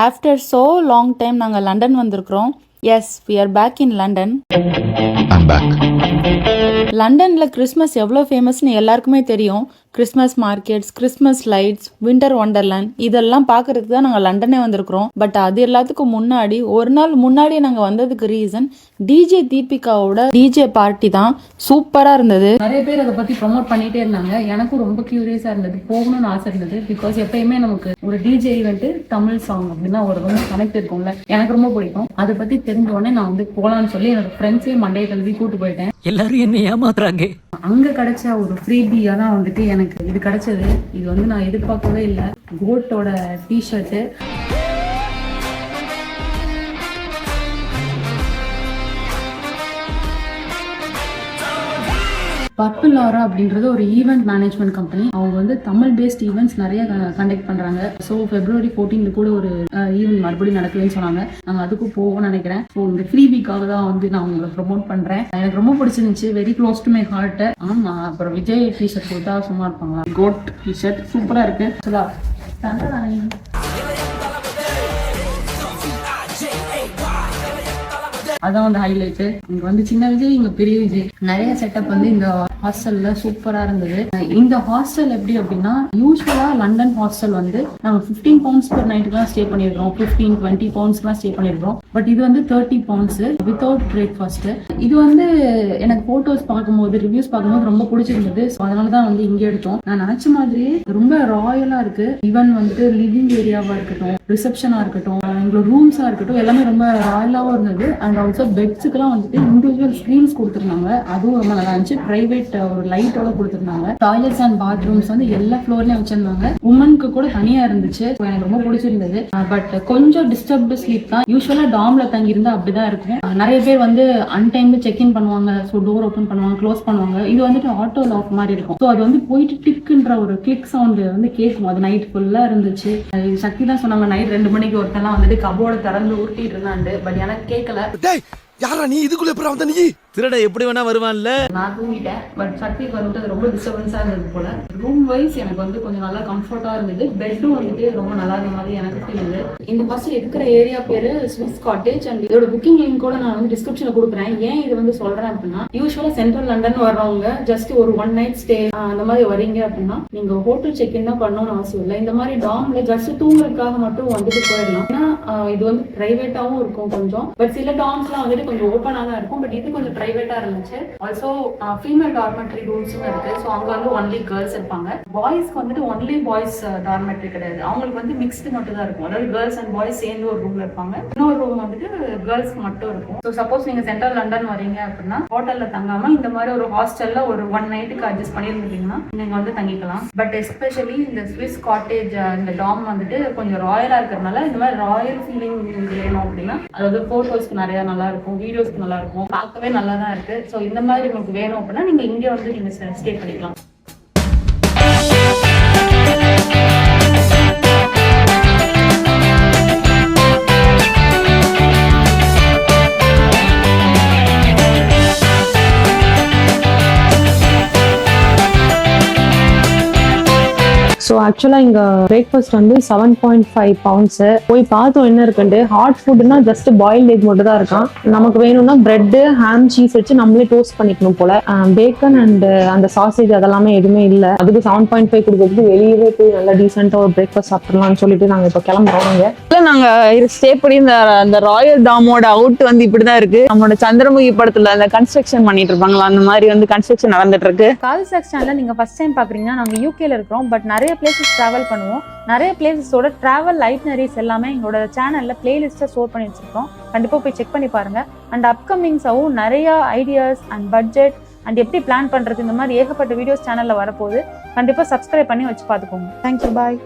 After so long time நாங்கள் London வந்திருக்கிறோம். Yes, we are back in London. I'm back. லண்டனில் Christmas எவ்வளோ ஃபேமஸ்னு எல்லாருக்குமே தெரியும். Christmas markets, Christmas lights, winter wonderland இதெல்லாம் பார்க்கறதுக்கு தான் நாங்கள் லண்டனே வந்திருக்கிறோம். பட் அது எல்லாத்துக்கும் முன்னாடி ஒரு நாள் முன்னாடியே நாங்கள் வந்ததுக்கு ரீசன் டிஜே தீபிகாவோட டிஜே பார்ட்டி தான். சூப்பராக இருந்தது. நிறைய பேர் அதை பற்றி ப்ரொமோட் பண்ணிகிட்டே இருந்தாங்க. எனக்கும் ரொம்ப க்யூரியஸாக இருந்தது, போகணும்னு ஆசை இருந்தது. பிகாஸ் எப்பயுமே நமக்கு ஒரு டிஜே ஈவெண்ட்டு தமிழ் சாங் அப்படின்னா ஒரு ரொம்ப கனெக்ட் இருக்கும்ல, எனக்கு ரொம்ப பிடிக்கும். அதை பற்றி தெரிஞ்ச உடனே நான் வந்து போகலான்னு சொல்லி என்னோட ஃப்ரெண்ட்ஸையும் மண்டையை கல்வி கூட்டு போயிட்டேன். எல்லாரும் என்ன ஏமாத்துறாங்க. அங்க கிடைச்ச ஒரு ஃப்ரீபியா தான் வந்துட்டு எனக்கு இது கிடைச்சது. இது வந்து நான் எதிர்பார்க்கவே இல்லை. கோட்டோட டிஷர்ட்டு, பர்பிள் ஆரா அப்படின்றது ஒரு ஈவெண்ட் மேனேஜ்மெண்ட் கம்பெனி. அவங்க வந்து தமிழ் பேஸ்ட் ஈவெண்ட்ஸ் நிறைய கண்டக்ட் பண்றாங்க. ஸோ February 14 கூட ஒரு ஈவெண்ட் மறுபடியும் நடக்குதுன்னு சொன்னாங்க. நாங்கள் அதுக்கும் போவோம்னு நினைக்கிறேன். ஸோ இந்த ஃப்ரீபிக்காக தான் வந்து நான் உங்களை ப்ரொமோட் பண்றேன். எனக்கு ரொம்ப பிடிச்சிருந்துச்சு, very close to my heart. ஆமா, அப்புறம் விஜய் டிஷர்ட் கொடுத்தா சும்மா இருப்பாங்களா? கோட் டிஷர்ட் சூப்பரா இருக்கு. அதான் வந்து ஹைலைட். இங்க வந்து சின்ன விஜய், இங்க பெரிய விஜய். நிறைய செட்டப் வந்து இந்த ஹாஸ்டல்ல சூப்பரா இருந்தது. இந்த ஹாஸ்டல் எப்படி அப்படின்னா, யூஸ்வலா லண்டன் ஹாஸ்டல் வந்து நாங்க 15 pounds per நைட்டுக்குலாம் ஸ்டே பண்ணிருக்கோம், 15-20 poundsக்குலாம் ஸ்டே பண்ணிருக்கோம். பட் இது வந்து 30 pounds வித்தவுட் பிரேக்ஃபாஸ்ட். இது வந்து எனக்கு போட்டோஸ் பார்க்கும்போது, ரிவ்யூஸ் பார்க்கும்போது ரொம்ப பிடிச்சிருந்தது. அதனாலதான் வந்து இங்க எடுத்தோம். நான் நினைச்ச மாதிரி ரொம்ப ராயலா இருக்கு. ஈவன் வந்துட்டு லிவிங் ஏரியாவா இருக்கட்டும், ரிசப்ஷனா இருக்கட்டும், எங்களோட ரூம்ஸா இருக்கட்டும், எல்லாமே ரொம்ப ராயலாவும் இருந்தது. அண்ட் ஆல்சோ பெட்ஸுக்குலாம் வந்துட்டு இண்டிவிஜுவல் ஸ்கிரீன்ஸ் கொடுத்துருந்தாங்க. அதுவும் ரொம்ப நல்லா இருந்துச்சு. பிரைவேட் ஒரு லைட்டோட கொடுத்துருந்தாங்க. டாய்லெட்ஸ் அண்ட் பாத்ரூம்ஸ் வந்து எல்லா ஃப்ளோர்லயும் வச்சிருந்தாங்க. உமனுக்கு கூட தனியா இருந்துச்சு. எனக்கு ரொம்ப பிடிச்சிருந்தது. பட் கொஞ்சம் டிஸ்டர்ப்டு ஸ்லீப் தான். யூஸ்வலா டாம்ல தங்கி இருந்தா அப்படிதான் இருக்கும். நிறைய பேர் வந்து அன்டைம்ல செக் இன் பண்ணுவாங்க. ஸோ டோர் ஓப்பன் பண்ணுவாங்க, க்ளோஸ் பண்ணுவாங்க. இது வந்துட்டு ஆட்டோ லாக் மாதிரி இருக்கும். ஸோ அது வந்து போயிட்டு டிக்குன்ற ஒரு கிளிக் சவுண்ட் வந்து கேட்கும். அது நைட் ஃபுல்லா இருந்துச்சு. சக்தி தான் சொன்னாங்க, நைட் 2 மணிக்கு ஒருத்தெல்லாம் வந்துட்டு கபோர்டை திறந்து ஊட்டிட்டு இருந்தாண்டு. பட் எனக்கு கேட்கல. யாரா நீ இதுக்குள்ள எப்பறம் வந்த? நீ திருட எப்படி வேணா வருவான்ல. நான் தூங்கிட்டேன். பட் சக்திக்கு வந்துட்டு ரொம்ப டிஸ்டர்பன்ஸா இருந்தது போல. ரூம் வைஸ் எனக்கு வந்து கொஞ்சம் நல்லா கம்ஃபர்ட்டா இருந்தது. பெட்டும் வந்துட்டு ரொம்ப நல்லா இருந்த மாதிரி எனக்கு தெரியுது. இந்த ஃபர்ஸ்ட் இருக்கிற ஏரியா பேரு ஸ்விஸ் காட்டேஜ். அண்ட் இதோட புக்கிங் லிங்க் கூட நான் வந்து டிஸ்கிரிப்ஷன்ல கொடுக்குறேன். ஏன் இது வந்து சொல்றேன் அப்படின்னா, யூஸ்வலா சென்ட்ரல் லண்டன் வர்றவங்க ஜஸ்ட் ஒரு 1 night ஸ்டே அந்த மாதிரி வரீங்க அப்படின்னா நீங்க ஹோட்டல் செக் இன் தான் பண்ணணும்னு அவசியம் இல்லை. இந்த மாதிரி டாம்ல ஜஸ்ட் தூங்குறதுக்காக மட்டும் வந்துட்டு போயிடலாம். ஏன்னா இது வந்து பிரைவேட்டாவும் இருக்கும் கொஞ்சம். பட் சில டாம்ஸ்லாம் வந்துட்டு கொஞ்சம் ஓப்பனா தான் இருக்கும். பட் இது கொஞ்சம் பிரைவேட்டா இருந்துச்சு. ஆல்சோ ஃபீமேல் டார்மெட்ரி ரூல்ஸும் இருக்கு. ஸோ அங்க வந்து ஒன்லி கேர்ள்ஸ் இருப்பாங்க. பாய்ஸ்க்கு வந்துட்டு ஒன்லி பாய்ஸ் டார்மெட்ரி கிடையாது. அவங்களுக்கு வந்து மிக்ஸ்டு மட்டும் தான் இருக்கும். அதாவது கேர்ள்ஸ் அண்ட் பாய்ஸ் சேர்ந்து ஒரு ரூம்ல இருப்பாங்க. இன்னொரு ரூம் வந்துட்டு கேர்ள்ஸ்க்கு மட்டும் இருக்கும். ஸோ சப்போஸ் நீங்க சென்ட்ரல் லண்டன் வரீங்க அப்படின்னா ஹோட்டல்ல தங்காம இந்த மாதிரி ஒரு ஹாஸ்டல்ல ஒரு 1 நைட்டுக்கு அட்ஜஸ்ட் பண்ணியிருந்தீங்கன்னா நீங்க வந்து தங்கிக்கலாம். பட் எஸ்பெஷலி இந்த ஸ்விஸ் காட்டேஜ் இந்த டாம் வந்துட்டு கொஞ்சம் ராயலா இருக்கிறதுனால இந்த மாதிரி ராயல் ஃபீலிங் வேணும் அப்படின்னா, அதாவது போட்டோஸ்க்கு நிறைய நல்லா இருக்கும், வீடியோஸ்க்கு நல்லா இருக்கும், பார்க்கவே நல்லா தான் இருக்கு. ஸோ இந்த மாதிரி உங்களுக்கு வேணும் அப்படின்னா நீங்க இங்கே வந்து நீங்க ஸ்டே பண்ணிக்கலாம். ஸோ ஆக்சுவலாக இங்கே பிரேக்ஃபாஸ்ட் வந்து 7.5 pounds. போய் பார்த்தோம் என்ன இருக்குன்ட்டு. ஹாட் ஃபுட்னா ஜஸ்ட் பாயில்ட் எக் மட்டும் தான் இருக்கான். நமக்கு வேணும்னா பிரெட்டு, ஹாம், சீஸ் வச்சு நம்மளே டோஸ்ட் பண்ணிக்கணும் போல. பேக்கன் அண்ட் அந்த சாசேஜ் அதெல்லாமே எதுவுமே இல்லை. அதுக்கு 7.5 கொடுக்கறதுக்கு வெளியவே போய் நல்லா டீசெண்டாக ஒரு பிரேக்ஃபாஸ்ட் சாப்பிடலாம்னு சொல்லிட்டு நாங்கள் இப்போ கிளம்புறோம். இல்லை, நாங்கள் ஸ்டே பண்ணி இந்த ராயல் டாமோட அவுட் வந்து இப்படிதான் இருக்கு. நம்மளோட சந்திரமுகி படத்துல அந்த கன்ஸ்ட்ரக்ஷன் பண்ணிட்டு இருப்பாங்களா, அந்த மாதிரி வந்து கன்ஸ்ட்ரக்ஷன் நடந்துட்டு இருக்கு. கால்சாக் சேனல்ல நீங்க ஃபர்ஸ்ட் டைம் பாக்குறீங்கன்னா, நாங்க யூகேல இருக்கிறோம். பட் நிறைய பிளேசஸ் டிராவல் பண்ணுவோம். நிறைய பிளேசஸோட டிராவல் ஐட்னரிஸ் எல்லாமே எங்களோட சேனல்ல பிளேலிஸ்ட்டை ஸ்டோர் பண்ணி வச்சிருக்கோம். கண்டிப்பா போய் செக் பண்ணி பாருங்க. அண்ட் அப்கமிங்ஸாவும் நிறைய ஐடியாஸ் அண்ட் பட்ஜெட் அண்ட் எப்படி பிளான் பண்றது, இந்த மாதிரி ஏகப்பட்ட வீடியோஸ் சேனல்ல வரப்போகுது. கண்டிப்பா சப்ஸ்கிரைப் பண்ணி வச்சு பார்த்துக்கோங்க. தேங்க்யூ, பாய்.